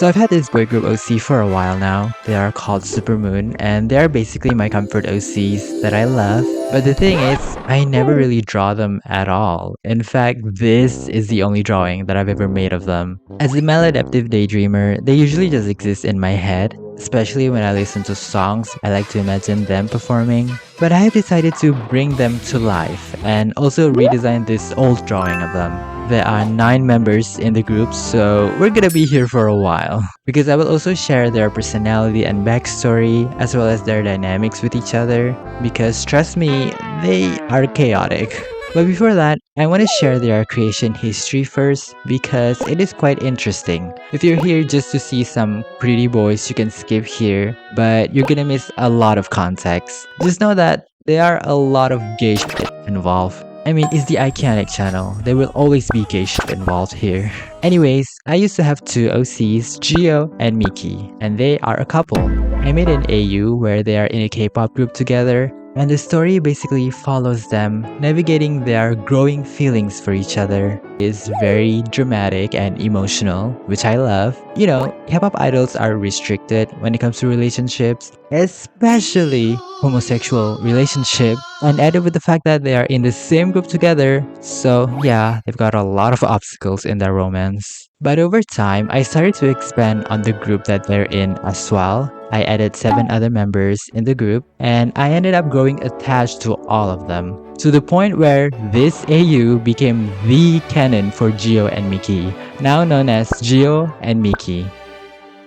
So I've had this boy group OC for a while now. They are called Supermoon, and they are basically my comfort OCs that I love. But the thing is, I never really draw them at all. In fact, this is the only drawing that I've ever made of them. As a maladaptive daydreamer, they usually just exist in my head. Especially when I listen to songs, I like to imagine them performing. But I have decided to bring them to life and also redesign this old drawing of them. There are 9 members in the group, so we're gonna be here for a while. Because I will also share their personality and backstory, as well as their dynamics with each other. Because trust me, they are chaotic. But before that, I want to share their creation history first because it is quite interesting. If you're here just to see some pretty boys, you can skip here, but you're gonna miss a lot of context. Just know that there are a lot of gay shit involved. I mean, it's the iconic channel. There will always be gay shit involved here. Anyways, I used to have 2 OCs, Jiho and Miki, and they are a couple. I made an AU where they are in a K-pop group together, and the story basically follows them navigating their growing feelings for each other. It's very dramatic and emotional, which I love. You know, K-pop idols are restricted when it comes to relationships, especially homosexual relationship, and added with the fact that they are in the same group together, so yeah, they've got a lot of obstacles in their romance. But over time, I started to expand on the group that they're in as well. I added 7 other members in the group, and I ended up growing attached to all of them, to the point where this AU became the canon for Jiho and Miki, now known as Jiho and Miki.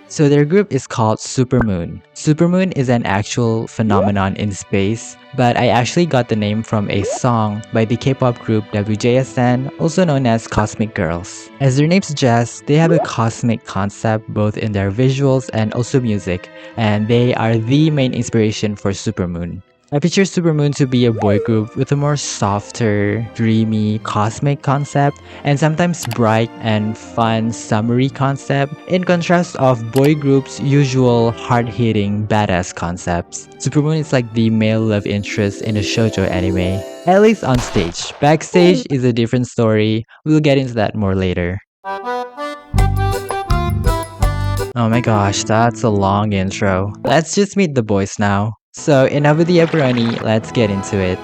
So their group is called Supermoon. Supermoon is an actual phenomenon in space, but I actually got the name from a song by the K-pop group WJSN, also known as Cosmic Girls. As their name suggests, they have a cosmic concept both in their visuals and also music, and they are the main inspiration for Supermoon. I picture Supermoon to be a boy group with a more softer, dreamy, cosmic concept, and sometimes bright and fun, summery concept, in contrast of boy groups' usual hard-hitting, badass concepts. Supermoon is like the male love interest in a shoujo anime, at least on stage. Backstage is a different story, we'll get into that more later. Oh my gosh, that's a long intro. Let's just meet the boys now. So enough with the pepperoni, let's get into it.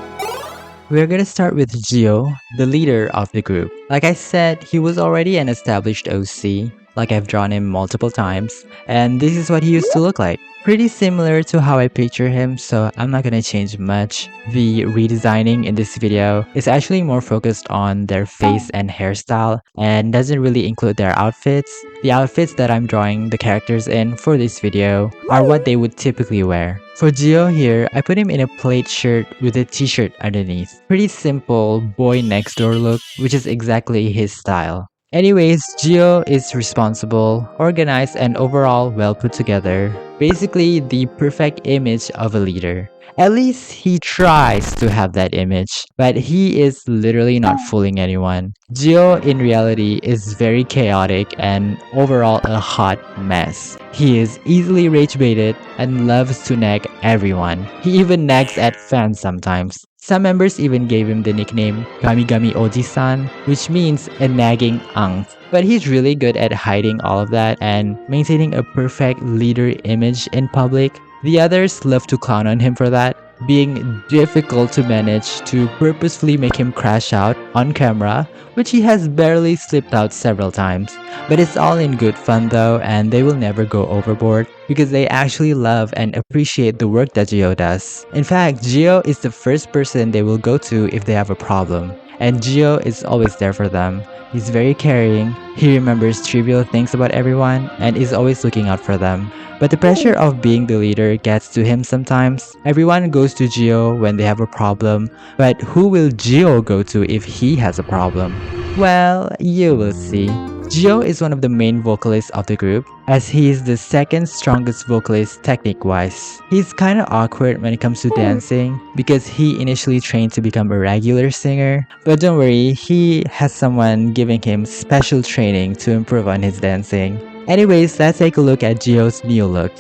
We're gonna start with Jiho, the leader of the group. Like I said, he was already an established OC, like I've drawn him multiple times, and this is what he used to look like. Pretty similar to how I picture him, so I'm not gonna change much. The redesigning in this video is actually more focused on their face and hairstyle and doesn't really include their outfits. The outfits that I'm drawing the characters in for this video are what they would typically wear. For Jiho here, I put him in a plaid shirt with a t-shirt underneath. Pretty simple boy next door look, which is exactly his style. Anyways, Jiho is responsible, organized, and overall well put together. Basically, the perfect image of a leader. At least he tries to have that image, but he is literally not fooling anyone. Jiho in reality is very chaotic and overall a hot mess. He is easily rage baited and loves to nag everyone. He even nags at fans sometimes. Some members even gave him the nickname Gamigami Oji-san, which means a nagging unc. But he's really good at hiding all of that and maintaining a perfect leader image in public. The others love to clown on him for that, being difficult to manage to purposefully make him crash out on camera, which he has barely slipped out several times. But it's all in good fun though, and they will never go overboard because they actually love and appreciate the work that Jiho does. In fact, Jiho is the first person they will go to if they have a problem, and Jiho is always there for them. He's very caring, he remembers trivial things about everyone, and is always looking out for them. But the pressure of being the leader gets to him sometimes. Everyone goes to Jiho when they have a problem, but who will Jiho go to if he has a problem? Well, you will see. Jiho is one of the main vocalists of the group, as he is the second strongest vocalist technique-wise. He's kinda awkward when it comes to dancing, because he initially trained to become a regular singer, but don't worry, he has someone giving him special training to improve on his dancing. Anyways, let's take a look at Jiho's new look.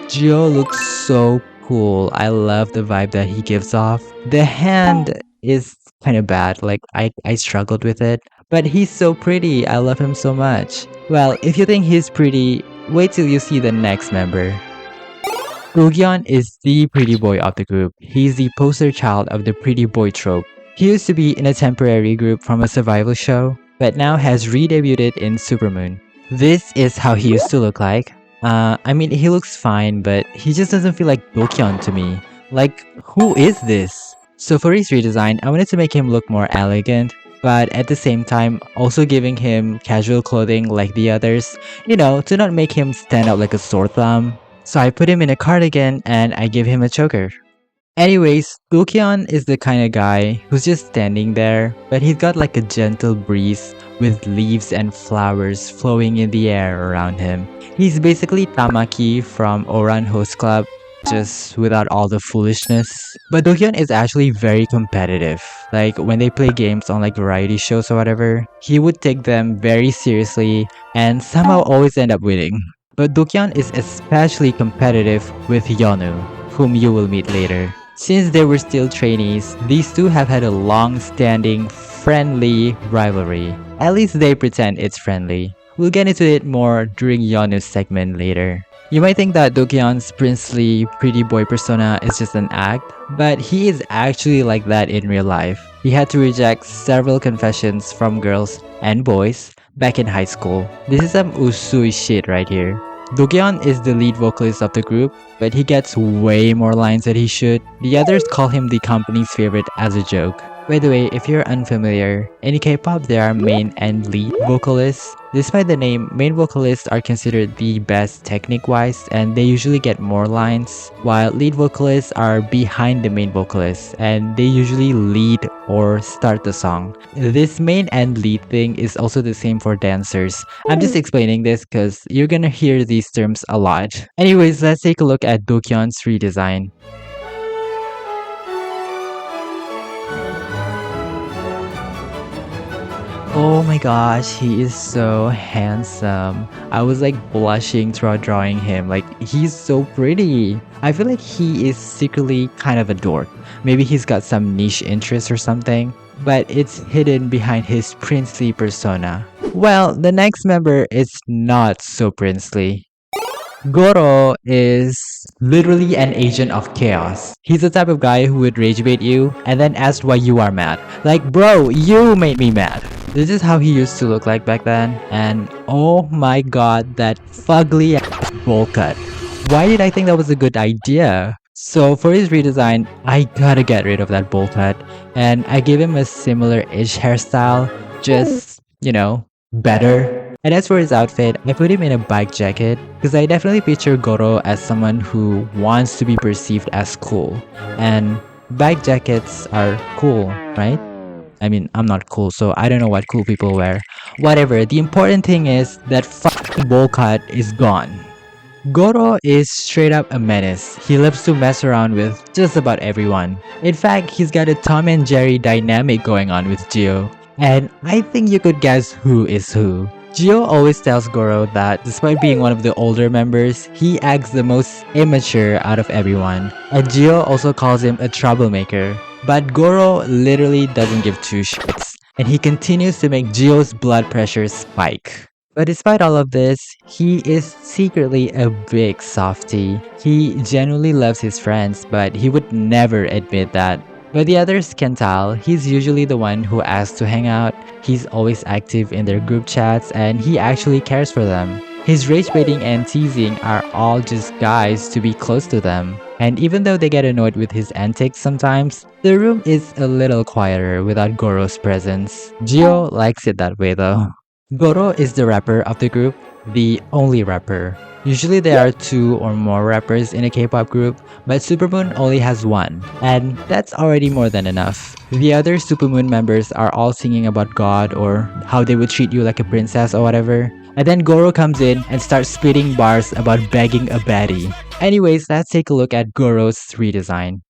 Jiho looks so cool. I love the vibe that he gives off. The hand is kind of bad. Like I struggled with it. But he's so pretty. I love him so much. Well, if you think he's pretty, wait till you see the next member. Dokyun is the pretty boy of the group. He's the poster child of the pretty boy trope. He used to be in a temporary group from a survival show, but now has re-debuted in Supermoon. This is how he used to look like. I mean, he looks fine, but he just doesn't feel like Dokyun to me. Like, who is this? So for his redesign, I wanted to make him look more elegant, but at the same time, also giving him casual clothing like the others, to not make him stand out like a sore thumb. So I put him in a cardigan and I give him a choker. Anyways, Dokyun is the kind of guy who's just standing there, but he's got like a gentle breeze with leaves and flowers flowing in the air around him. He's basically Tamaki from Oran Host Club, just without all the foolishness. But Dokyun is actually very competitive. Like when they play games on like variety shows or whatever, he would take them very seriously and somehow always end up winning. But Dokyun is especially competitive with Yunwoo, whom you will meet later. Since they were still trainees, these two have had a long-standing, friendly rivalry. At least they pretend it's friendly. We'll get into it more during Yunwoo's segment later. You might think that Dokyun's princely, pretty boy persona is just an act, but he is actually like that in real life. He had to reject several confessions from girls and boys back in high school. This is some usui shit right here. Dokyun is the lead vocalist of the group, but he gets way more lines than he should. The others call him the company's favorite as a joke. By the way, if you're unfamiliar, in K-pop there are main and lead vocalists. Despite the name, main vocalists are considered the best technique-wise and they usually get more lines, while lead vocalists are behind the main vocalist and they usually lead or start the song. This main and lead thing is also the same for dancers. I'm just explaining this because you're gonna hear these terms a lot. Anyways, let's take a look at Dokyun's redesign. Oh my gosh, he is so handsome. I was like blushing throughout drawing him. Like, he's so pretty. I feel like he is secretly kind of a dork. Maybe he's got some niche interest or something, but it's hidden behind his princely persona. Well, the next member is not so princely. Gorou is literally an agent of chaos. He's the type of guy who would rage bait you and then ask why you are mad. Like, bro, you made me mad. This is how he used to look like back then. And oh my god, that fugly bowl cut. Why did I think that was a good idea? So for his redesign, I gotta get rid of that bowl cut. And I gave him a similar-ish hairstyle, just, better. And as for his outfit, I put him in a bike jacket because I definitely picture Gorou as someone who wants to be perceived as cool. And bike jackets are cool, right? I mean, I'm not cool, so I don't know what cool people wear. Whatever, the important thing is that fucking bowl cut is gone. Gorou is straight up a menace. He loves to mess around with just about everyone. In fact, he's got a Tom and Jerry dynamic going on with Jiho. And I think you could guess who is who. Jiho always tells Gorou that despite being one of the older members, he acts the most immature out of everyone. And Jiho also calls him a troublemaker. But Gorou literally doesn't give two shits. And he continues to make Jiho's blood pressure spike. But despite all of this, he is secretly a big softie. He genuinely loves his friends, but he would never admit that. But the others can tell, he's usually the one who asks to hang out, he's always active in their group chats, and he actually cares for them. His rage baiting and teasing are all just guys to be close to them. And even though they get annoyed with his antics sometimes, the room is a little quieter without Gorou's presence. Jiho likes it that way though. Gorou is the rapper of the group, the only rapper. Usually there are 2 or more rappers in a K-pop group, but Supermoon only has 1, and that's already more than enough. The other Supermoon members are all singing about God or how they would treat you like a princess or whatever. And then Gorou comes in and starts spitting bars about begging a baddie. Anyways, let's take a look at Gorou's redesign.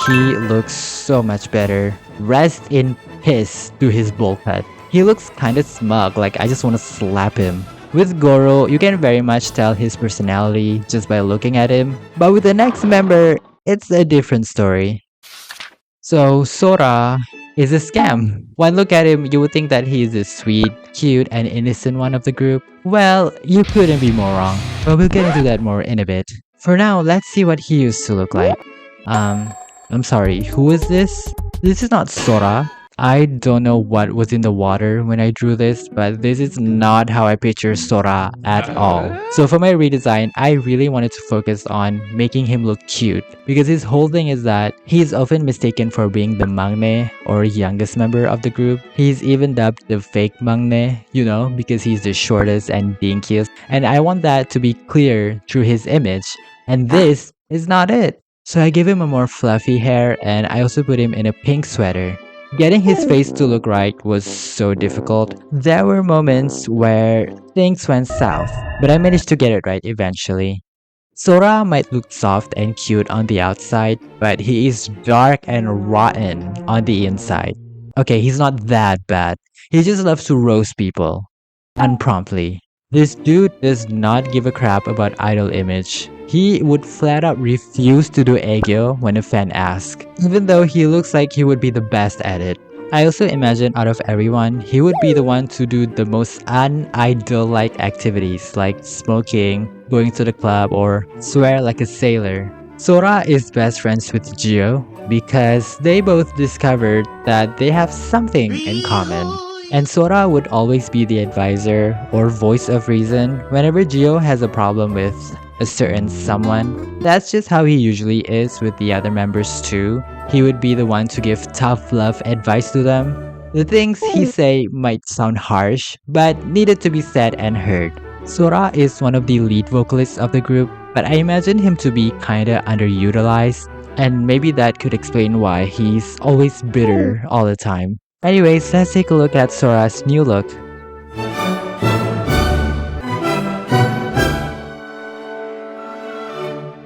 He looks so much better. Rest in piss to his bowl cut. He looks kinda smug, like I just wanna slap him. With Gorou, you can very much tell his personality just by looking at him, but with the next member, it's a different story. So Sora is a scam. One look at him, you would think that he is the sweet, cute, and innocent one of the group. Well, you couldn't be more wrong, but we'll get into that more in a bit. For now, let's see what he used to look like. Um, I'm sorry, who is this? This is not Sora. I don't know what was in the water when I drew this, but this is not how I picture Sora at all. So for my redesign, I really wanted to focus on making him look cute because his whole thing is that he is often mistaken for being the maknae or youngest member of the group. He's even dubbed the fake maknae, because he's the shortest and dinkiest, and I want that to be clear through his image. And this is not it. So I gave him a more fluffy hair and I also put him in a pink sweater. Getting his face to look right was so difficult. There were moments where things went south, but I managed to get it right eventually. Sora might look soft and cute on the outside, but he is dark and rotten on the inside. Okay, he's not that bad. He just loves to roast people. Unpromptly. This dude does not give a crap about idol image. He would flat out refuse to do aegyo when a fan asks, even though he looks like he would be the best at it. I also imagine out of everyone, he would be the one to do the most un-idol-like activities like smoking, going to the club, or swear like a sailor. Sora is best friends with Jiho because they both discovered that they have something in common. And Sora would always be the advisor or voice of reason whenever Jiho has a problem with a certain someone. That's just how he usually is with the other members too. He would be the one to give tough love advice to them. The things he say might sound harsh, but needed to be said and heard. Sora is one of the lead vocalists of the group, but I imagine him to be kinda underutilized, and maybe that could explain why he's always bitter all the time. Anyways, let's take a look at Sora's new look.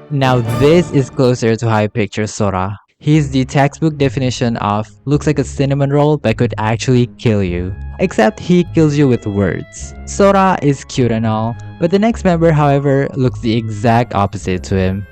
Now this is closer to how I picture Sora. He's the textbook definition of looks like a cinnamon roll but could actually kill you. Except he kills you with words. Sora is cute and all, but the next member however looks the exact opposite to him.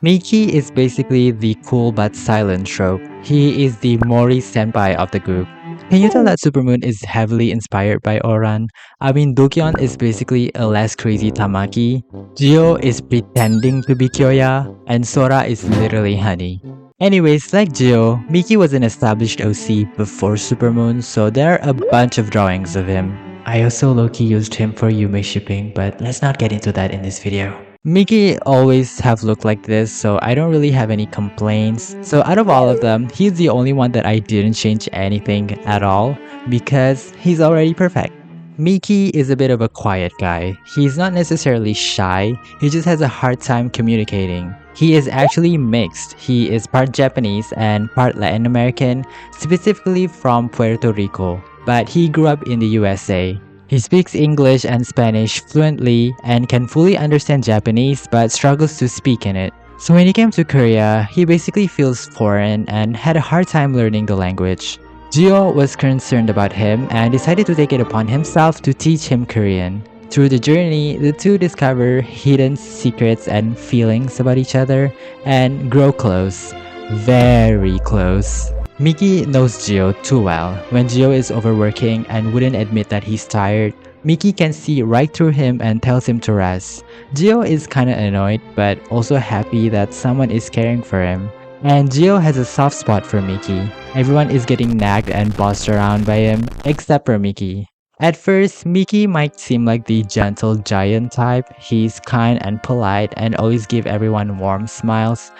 Miki is basically the cool but silent trope. He is the Mori senpai of the group. Can you tell that Supermoon is heavily inspired by Oran? I mean, Dokyun is basically a less crazy Tamaki, Jiho is pretending to be Kyoya, and Sora is literally honey. Anyways, like Jiho, Miki was an established OC before Supermoon, so there are a bunch of drawings of him. I also low-key used him for Yume shipping, but let's not get into that in this video. Miki always have looked like this, so I don't really have any complaints. So out of all of them, he's the only one that I didn't change anything at all because he's already perfect. Miki is a bit of a quiet guy. He's not necessarily shy, he just has a hard time communicating. He is actually mixed. He is part Japanese and part Latin American, specifically from Puerto Rico, but he grew up in the USA. He speaks English and Spanish fluently and can fully understand Japanese but struggles to speak in it. So when he came to Korea, he basically feels foreign and had a hard time learning the language. Jiho was concerned about him and decided to take it upon himself to teach him Korean. Through the journey, the two discover hidden secrets and feelings about each other and grow close. Very close. Miki knows Jiho too well. When Jiho is overworking and wouldn't admit that he's tired, Miki can see right through him and tells him to rest. Jiho is kinda annoyed but also happy that someone is caring for him. And Jiho has a soft spot for Miki. Everyone is getting nagged and bossed around by him, except for Miki. At first, Miki might seem like the gentle giant type. He's kind and polite and always give everyone warm smiles.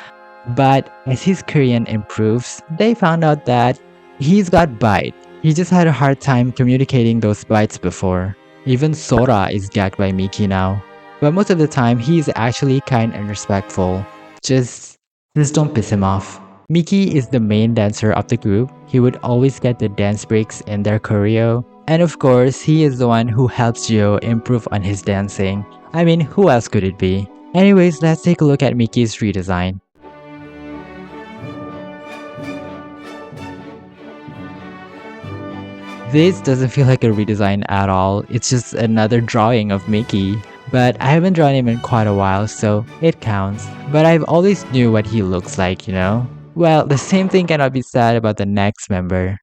But as his Korean improves, they found out that he's got bite. He just had a hard time communicating those bites before. Even Sora is gagged by Miki now. But most of the time, he's actually kind and respectful. Just don't piss him off. Miki is the main dancer of the group. He would always get the dance breaks in their choreo. And of course, he is the one who helps Jiho improve on his dancing. I mean, who else could it be? Anyways, let's take a look at Miki's redesign. This doesn't feel like a redesign at all, it's just another drawing of Miki. But I haven't drawn him in quite a while, so it counts. But I've always knew what he looks like, you know? Well, the same thing cannot be said about the next member.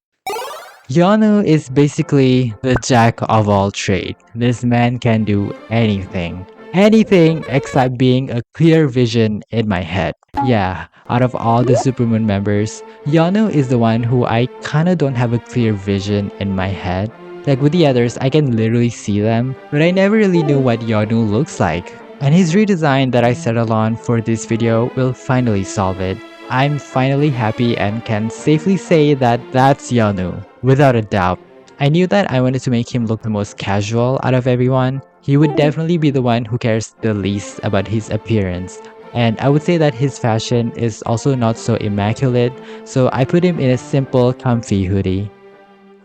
Yonu is basically the jack of all trades. This man can do anything. Anything except being a clear vision in my head. Yeah, out of all the Supermoon members, Yonu is the one who I kinda don't have a clear vision in my head. Like with the others, I can literally see them, but I never really knew what Yonu looks like. And his redesign that I settled on for this video will finally solve it. I'm finally happy and can safely say that that's Yonu, without a doubt. I knew that I wanted to make him look the most casual out of everyone. He would definitely be the one who cares the least about his appearance. And I would say that his fashion is also not so immaculate, so I put him in a simple, comfy hoodie.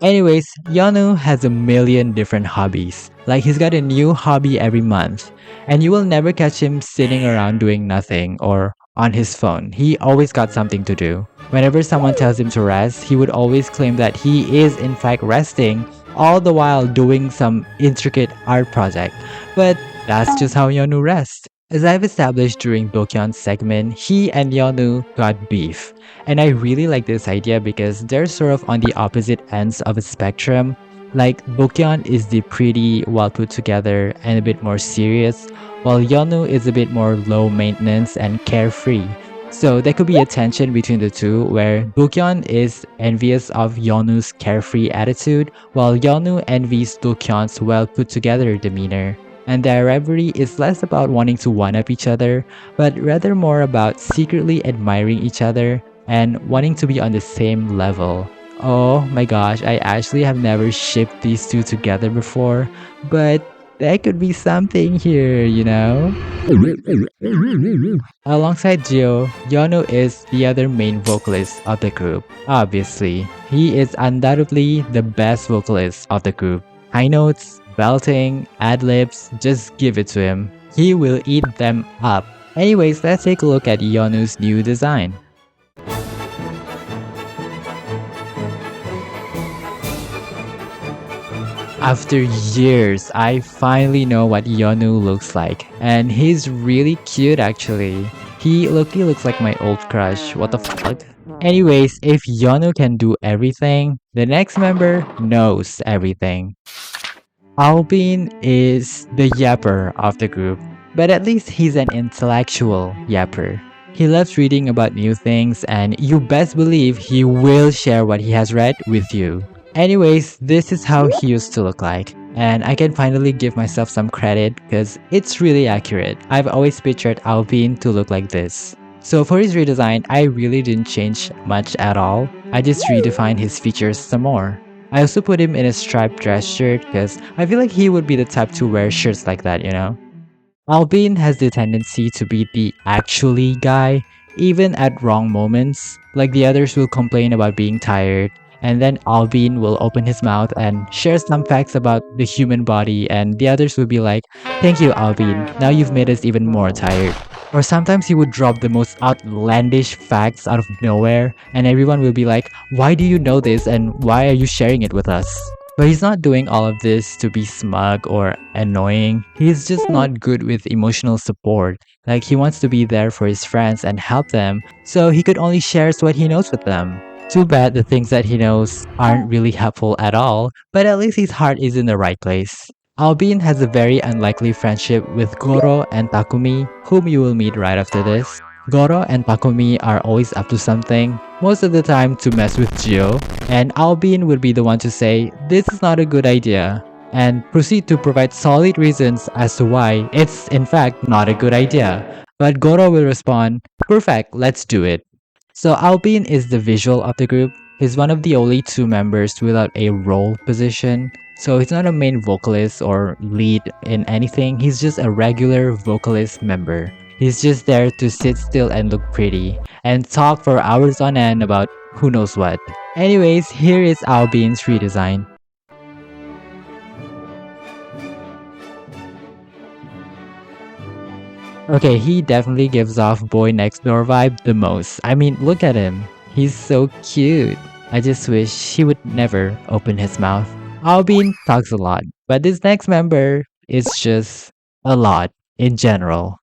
Anyways, Yanu has a million different hobbies. Like he's got a new hobby every month. And you will never catch him sitting around doing nothing or on his phone. He always got something to do. Whenever someone tells him to rest, he would always claim that he is in fact resting, all the while doing some intricate art project. But that's just how Yonu rests. As I've established during Dokyun's segment, he and Yonu got beef. And I really like this idea because they're sort of on the opposite ends of a spectrum. Like Dokyun is the pretty, well put together and a bit more serious, while Yonu is a bit more low maintenance and carefree. So there could be a tension between the two where Dokyun is envious of Yonu's carefree attitude, while Yonu envies Dokyun's well put together demeanor. And their rivalry is less about wanting to one-up each other, but rather more about secretly admiring each other and wanting to be on the same level. Oh my gosh, I actually have never shipped these two together before, but there could be something here, you know? Alongside Jiho, Yonu is the other main vocalist of the group. Obviously, he is undoubtedly the best vocalist of the group. High notes, belting, ad-libs, just give it to him. He will eat them up. Anyways, let's take a look at Yonu's new design. After years, I finally know what Yonu looks like. And he's really cute actually. He looks like my old crush, what the fuck? Anyways, if Yonu can do everything, the next member knows everything. Albin is the yapper of the group, but at least he's an intellectual yapper. He loves reading about new things and you best believe he will share what he has read with you. Anyways, this is how he used to look like. And I can finally give myself some credit because it's really accurate. I've always pictured Albin to look like this. So for his redesign, I really didn't change much at all. I just redefined his features some more. I also put him in a striped dress shirt because I feel like he would be the type to wear shirts like that, you know? Albin has the tendency to be the actually guy, even at wrong moments. Like the others will complain about being tired, and then Albin will open his mouth and share some facts about the human body, and the others will be like, "Thank you, Albin, now you've made us even more tired." Or sometimes he would drop the most outlandish facts out of nowhere, and everyone will be like, "Why do you know this and why are you sharing it with us?" But he's not doing all of this to be smug or annoying. He's just not good with emotional support. Like he wants to be there for his friends and help them, so he could only share what he knows with them. Too bad the things that he knows aren't really helpful at all, but at least his heart is in the right place. Albin has a very unlikely friendship with Gorou and Takumi, whom you will meet right after this. Gorou and Takumi are always up to something, most of the time to mess with Jiho, and Albin would be the one to say, "This is not a good idea," and proceed to provide solid reasons as to why it's in fact not a good idea. But Gorou will respond, "Perfect, let's do it." So Albin is the visual of the group. He's one of the only two members without a role position. So he's not a main vocalist or lead in anything, he's just a regular vocalist member. He's just there to sit still and look pretty, and talk for hours on end about who knows what. Anyways, here is Albin's redesign. Okay, he definitely gives off boy next door vibe the most. I mean, look at him. He's so cute. I just wish he would never open his mouth. Albin talks a lot, but this next member is just a lot in general.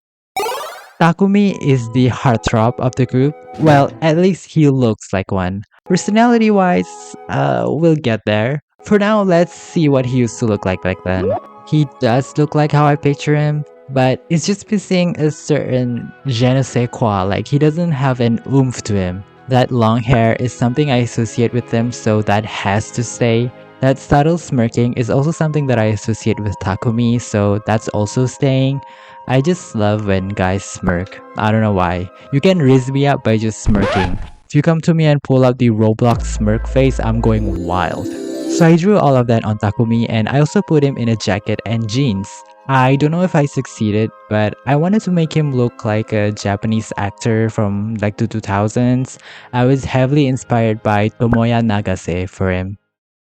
Takumi is the heartthrob of the group. Well, at least he looks like one. Personality wise, we'll get there. For now, let's see what he used to look like back then. He does look like how I picture him, but it's just missing a certain je ne sais quoi, like he doesn't have an oomph to him. That long hair is something I associate with him, so that has to stay. That subtle smirking is also something that I associate with Takumi, so that's also staying. I just love when guys smirk. I don't know why. You can riz me up by just smirking. If you come to me and pull out the Roblox smirk face, I'm going wild. So I drew all of that on Takumi and I also put him in a jacket and jeans. I don't know if I succeeded, but I wanted to make him look like a Japanese actor from like the 2000s. I was heavily inspired by Tomoya Nagase for him.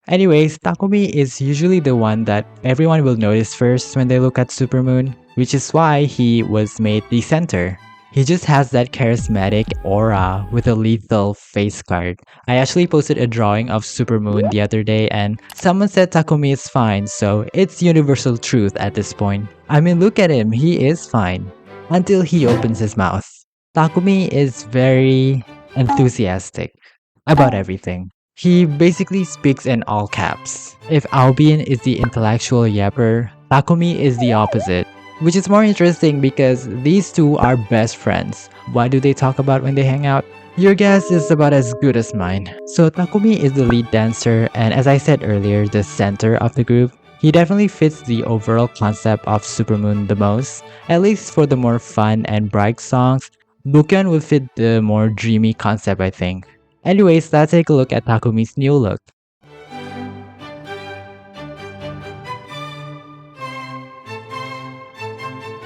Anyways, Takumi is usually the one that everyone will notice first when they look at Supermoon, which is why he was made the center. He just has that charismatic aura with a lethal face card. I actually posted a drawing of Supermoon the other day and someone said Takumi is fine, so it's universal truth at this point. I mean, look at him, he is fine. Until he opens his mouth. Takumi is very enthusiastic about everything. He basically speaks in all caps. If Albion is the intellectual yapper, Takumi is the opposite. Which is more interesting because these two are best friends. What do they talk about when they hang out? Your guess is about as good as mine. So Takumi is the lead dancer and as I said earlier, the center of the group. He definitely fits the overall concept of Supermoon the most, at least for the more fun and bright songs. Dokyun would fit the more dreamy concept I think. Anyways, let's take a look at Takumi's new look.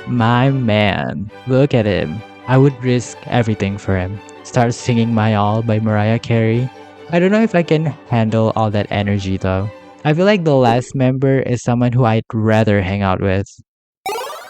My man, look at him. I would risk everything for him. Start singing My All by Mariah Carey. I don't know if I can handle all that energy though. I feel like the last member is someone who I'd rather hang out with.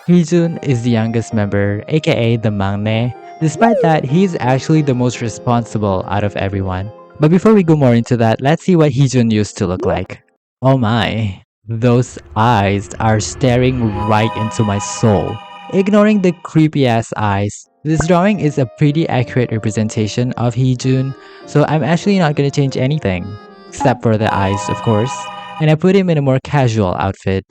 Heejun is the youngest member, aka the Mangne. Despite that, he's actually the most responsible out of everyone. But before we go more into that, let's see what Heejun used to look like. Oh my, those eyes are staring right into my soul. Ignoring the creepy ass eyes, this drawing is a pretty accurate representation of Heejun, so I'm actually not gonna change anything. Except for the eyes, of course. And I put him in a more casual outfit.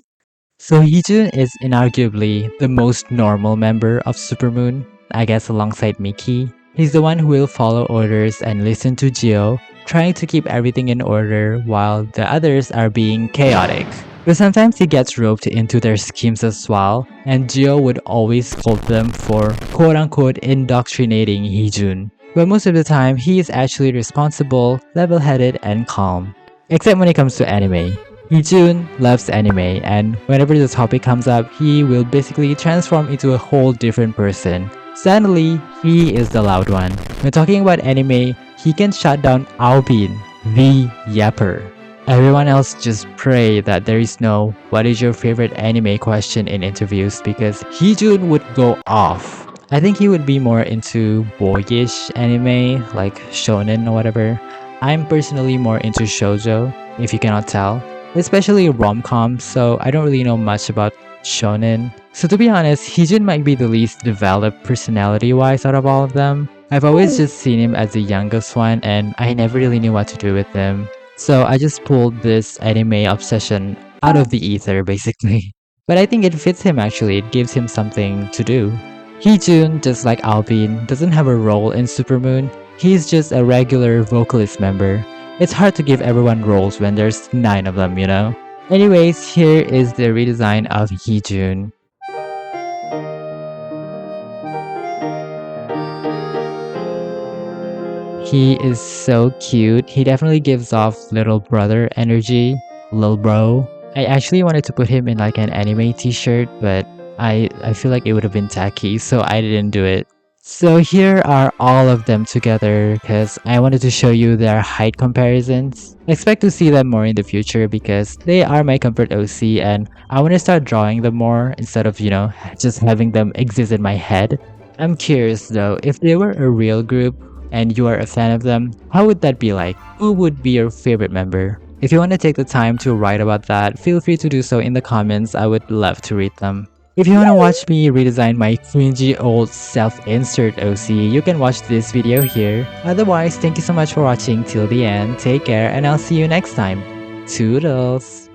So Heejun is inarguably the most normal member of Supermoon, I guess alongside Miki. He's the one who will follow orders and listen to Jiho, trying to keep everything in order while the others are being chaotic. But sometimes he gets roped into their schemes as well, and Jiho would always scold them for quote-unquote indoctrinating Heejun. But most of the time, he is actually responsible, level-headed, and calm. Except when it comes to anime. Heejun loves anime, and whenever the topic comes up, he will basically transform into a whole different person. Suddenly, he is the loud one. When talking about anime, he can shut down Albin, the yapper. Everyone else just pray that there is no "what is your favorite anime" question in interviews because Heejun would go off. I think he would be more into boyish anime, like shonen or whatever. I'm personally more into shoujo, if you cannot tell. Especially rom-com, so I don't really know much about shonen. So to be honest, Heejun might be the least developed personality-wise out of all of them. I've always just seen him as the youngest one and I never really knew what to do with him. So I just pulled this anime obsession out of the ether basically. But I think it fits him actually, it gives him something to do. Heejun, just like Albin, doesn't have a role in Supermoon. He's just a regular vocalist member. It's hard to give everyone roles when there's 9 of them, you know? Anyways, here is the redesign of Heejun. He is so cute. He definitely gives off little brother energy. Lil bro. I actually wanted to put him in like an anime t-shirt, but I feel like it would have been tacky, so I didn't do it. So here are all of them together because I wanted to show you their height comparisons. Expect to see them more in the future because they are my comfort OC and I want to start drawing them more instead of, just having them exist in my head. I'm curious though, if they were a real group, and you are a fan of them, how would that be like? Who would be your favorite member? If you want to take the time to write about that, feel free to do so in the comments. I would love to read them. If you want to watch me redesign my cringy old self-insert OC, you can watch this video here. Otherwise, thank you so much for watching till the end. Take care, and I'll see you next time. Toodles!